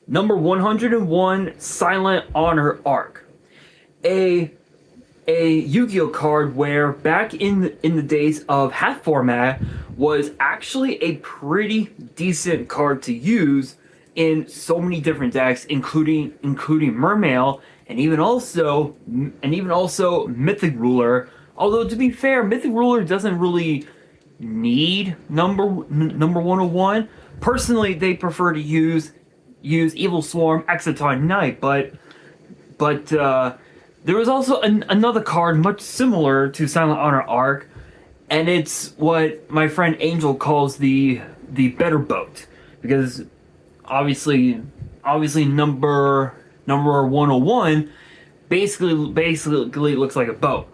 Number 101, Silent Honor ARK. A Yu-Gi-Oh card where back in the days of half format was actually a pretty decent card to use in so many different decks, including Mermail and even also Mythic Ruler. Although to be fair, Mythic Ruler doesn't really need number 101. Personally, they prefer to use Evil Swarm Exciton Knight, but there was also another card much similar to Silent Honor ARK, and it's what my friend Angel calls the better boat, because obviously number 101 basically looks like a boat.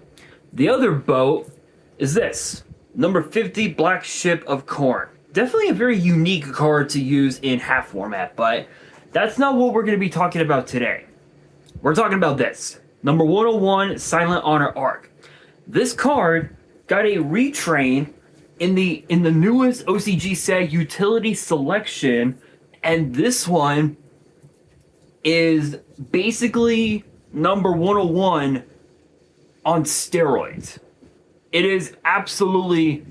The other boat is this number 50, Black Ship of Corn. Definitely a very unique card to use in half format, but that's not what we're going to be talking about today. We're talking about this. Number 101, Silent Honor ARK. This card got a retrain in the newest OCG set Utility Selection, and this one is basically number 101 on steroids. It is absolutely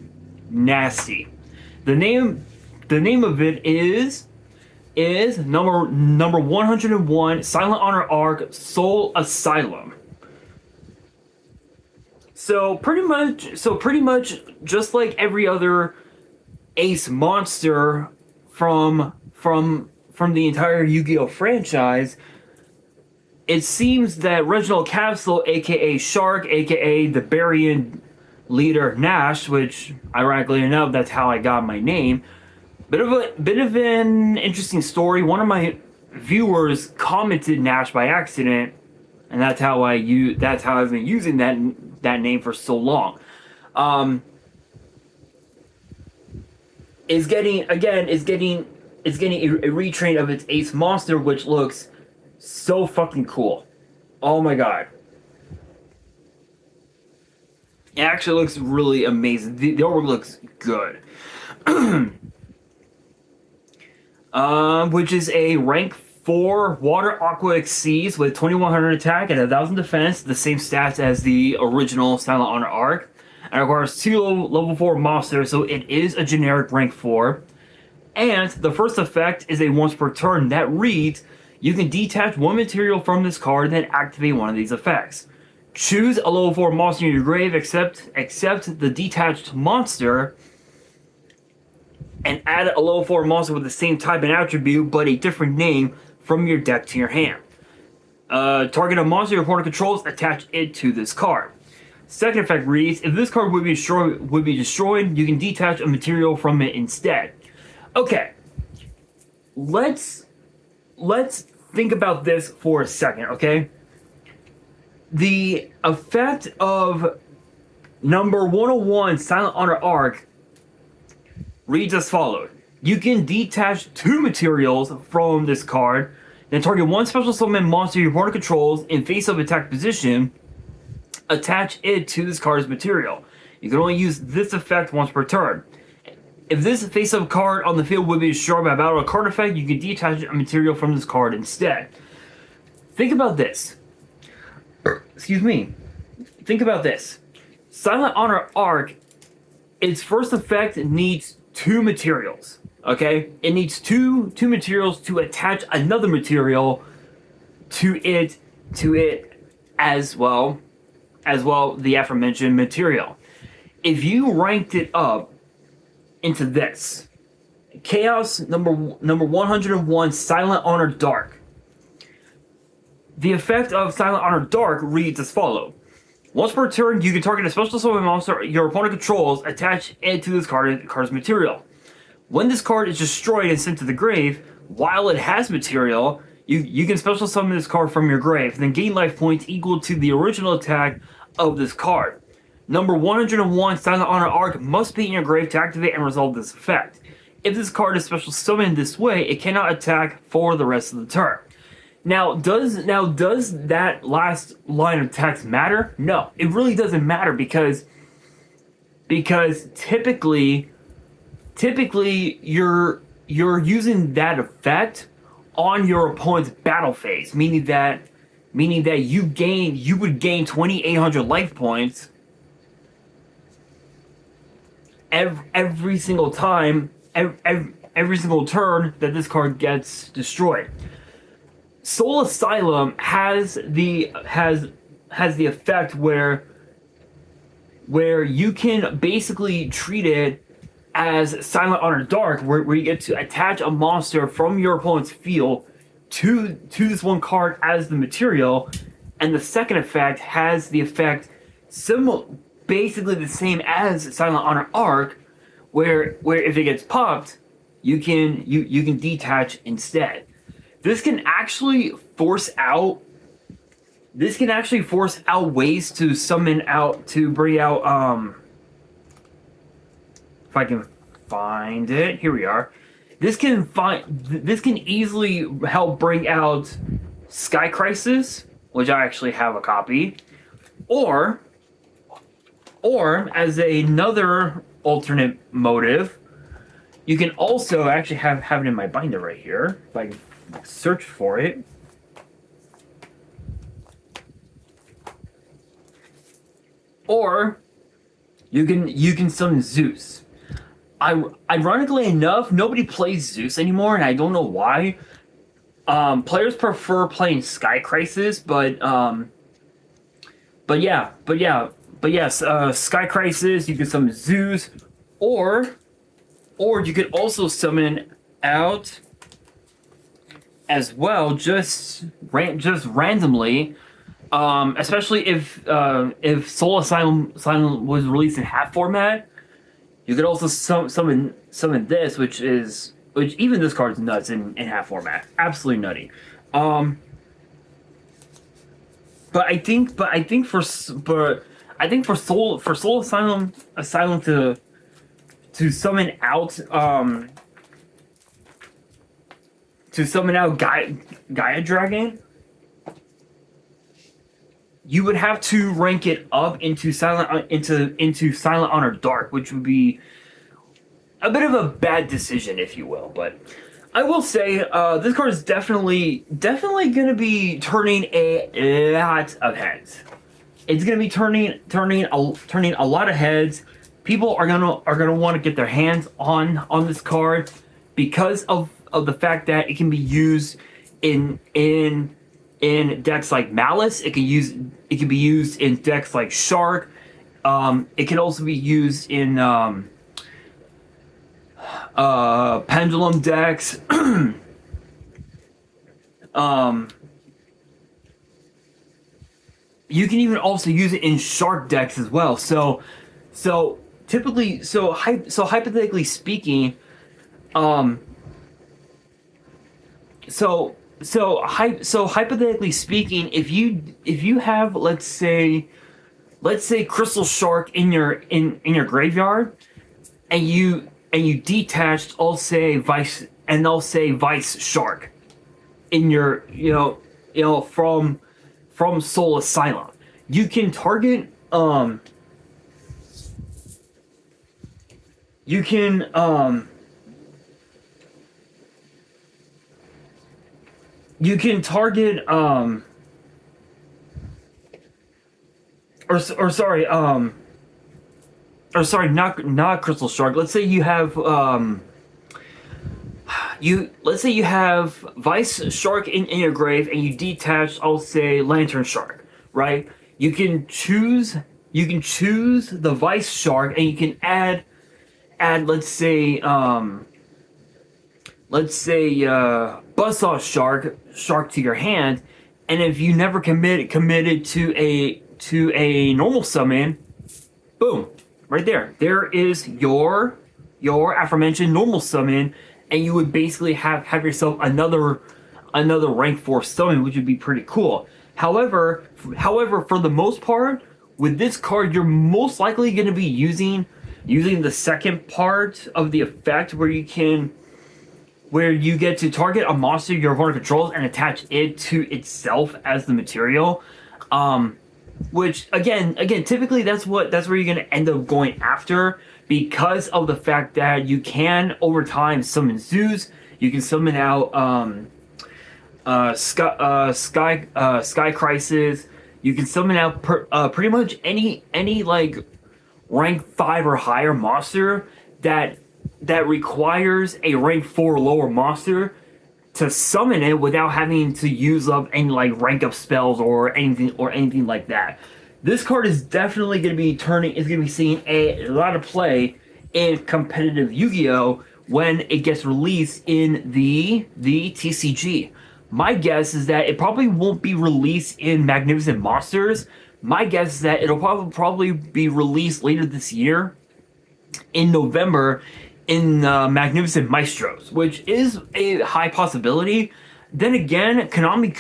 nasty. The name of it is number 101, Silent Honor ARK Soul Asylum. So pretty much just like every other ace monster from the entire Yu-Gi-Oh franchise, it seems that Reginald Capsule, aka Shark, aka the Barian leader Nash, which ironically enough that's how I got my name. Bit of an interesting story. One of my viewers commented Nash by accident, and that's how I've been using that name for so long. Is getting a retrain of its ace monster, which looks so fucking cool. Oh my god. It actually looks really amazing. The artwork looks good. Which is a rank 4 Water Aqua Exceeds with 2100 attack and 1000 defense, the same stats as the original Silent Honor ARK. And it requires 2 level 4 monsters, so it is a generic rank 4. And the first effect is a once per turn that reads, you can detach one material from this card and then activate one of these effects. Choose a level 4 monster in your grave except the detached monster, and add a level 4 monster with the same type and attribute but a different name from your deck to your hand. Target a monster your opponent controls, attach it to this card. Second effect reads, if this card would be destroyed, you can detach a material from it instead. Okay, let's think about this for a second, okay? The effect of number 101 Silent Honor ARK reads as follows. You can detach 2 materials from this card, then target one special summon monster your opponent controls in face-up attack position, attach it to this card's material. You can only use this effect once per turn. If this face-up card on the field would be destroyed by a battle or card effect, you can detach a material from this card instead. Think about this. Excuse me. Think about this. Silent Honor ARK, its first effect needs 2 materials. Okay? It needs two materials to attach another material to it as well the aforementioned material. If you ranked it up into this, Chaos number 101 Silent Honor Dark. The effect of Silent Honor Dark reads as follows. Once per turn, you can target a special summon monster your opponent controls, attach it to this card's material. When this card is destroyed and sent to the grave, while it has material, you can special summon this card from your grave, then gain life points equal to the original attack of this card. Number 101 Silent Honor ARK must be in your grave to activate and resolve this effect. If this card is special summoned this way, it cannot attack for the rest of the turn. Now, does that last line of text matter? No, it really doesn't matter because typically you're using that effect on your opponent's battle phase, meaning that you would gain 2,800 life points every single time, every single turn that this card gets destroyed. Soul Asylum has the effect where you can basically treat it as Silent Honor Dark, where you get to attach a monster from your opponent's field to this one card as the material, and the second effect has the effect basically the same as Silent Honor ARK, where if it gets popped, you can detach instead. This can actually force out ways to summon out, to bring out if I can find it, here we are. This can easily help bring out Sky Crisis, which I actually have a copy, or as another alternate motive, you can also actually have it in my binder right here. If I can search for it. Or you can summon Zeus. Ironically enough, nobody plays Zeus anymore, and I don't know why. Players prefer playing Sky Crisis, but yes, Sky Crisis. You can summon Zeus, or you could also summon out as well, just randomly. Especially if Soul Asylum was released in half format, you could also summon this, which even this card's nuts in half format, absolutely nutty. But I think for Soul Asylum to summon out Gaia Dragon, you would have to rank it up into Silent Honor Dark, which would be a bit of a bad decision, if you will. But I will say this card is definitely going to be turning a lot of heads. It's going to be turning a lot of heads. People are gonna want to get their hands on this card because of the fact that it can be used in decks like Malice. It can be used in decks like Shark. It can also be used in pendulum decks. You can even also use it in Shark decks as well. So hypothetically speaking, hypothetically speaking, if you have let's say Crystal Shark in your graveyard, and you detached, I'll say Vice Shark in your from Soul Asylum, you can target not Crystal Shark. Let's say you have Vice Shark in your grave, and you detach, I'll say, Lantern Shark, right? You can choose the Vice Shark, and you can add let's say Buzzsaw Shark to your hand, and if you never committed to a normal summon, boom, right there is your aforementioned normal summon, and you would basically have yourself another rank 4 summon, which would be pretty cool. However, for the most part, with this card, you're most likely going to be using the second part of the effect, where you get to target a monster your opponent controls and attach it to itself as the material. Which again, typically that's where you're going to end up going after, because of the fact that you can over time summon Zeus. You can summon out Sky Crisis. You can summon out pretty much any like rank 5 or higher monster that requires a rank 4 or lower monster to summon it without having to use up any like rank up spells or anything like that. This card is definitely going to be seeing a lot of play in competitive Yu-Gi-Oh when it gets released in the TCG. My guess is that it probably won't be released in Magnificent Monsters. My guess is that it'll probably be released later this year in November in Magnificent Maestros, which is a high possibility. Then again, Konami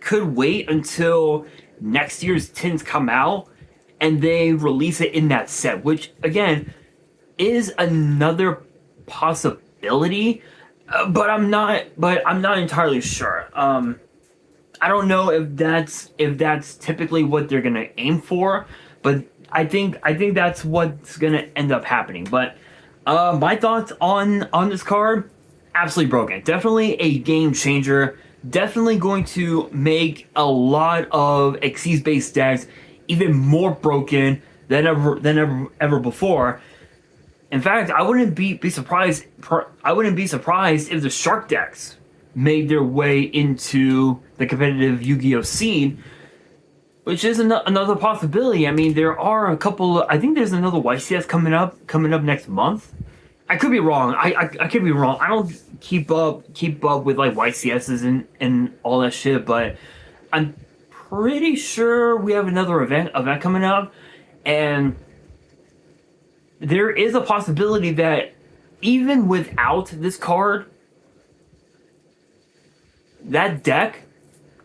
could wait until next year's tins come out and they release it in that set, which again is another possibility. But I'm not entirely sure. I don't know if that's typically what they're gonna aim for, but I think that's what's gonna end up happening. But my thoughts on this card, absolutely broken. Definitely a game changer. Definitely going to make a lot of Xyz based decks even more broken than ever before. In fact, I wouldn't be surprised. I wouldn't be surprised if the Shark decks made their way into the competitive Yu-Gi-Oh scene, which is another possibility. I mean, there are a couple. I think there's another YCS coming up next month. I could be wrong. I could be wrong. I don't keep up with like YCSs and all that shit, but I'm pretty sure we have another event coming up, and there is a possibility that even without this card, that deck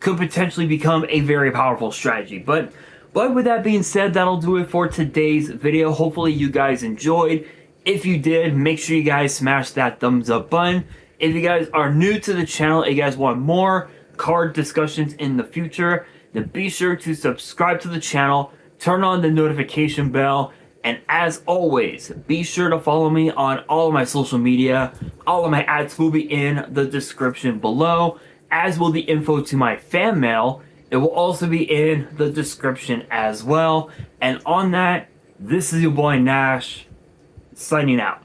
could potentially become a very powerful strategy. But with that being said, that'll do it for today's video. Hopefully you guys enjoyed. If you did, make sure you guys smash that thumbs up button. If you guys are new to the channel and you guys want more card discussions in the future, then be sure to subscribe to the channel, turn on the notification bell, and as always, be sure to follow me on all of my social media. All of my ads will be in the description below, as will the info to my fan mail. It will also be in the description as well. And on that, this is your boy Nash, signing out.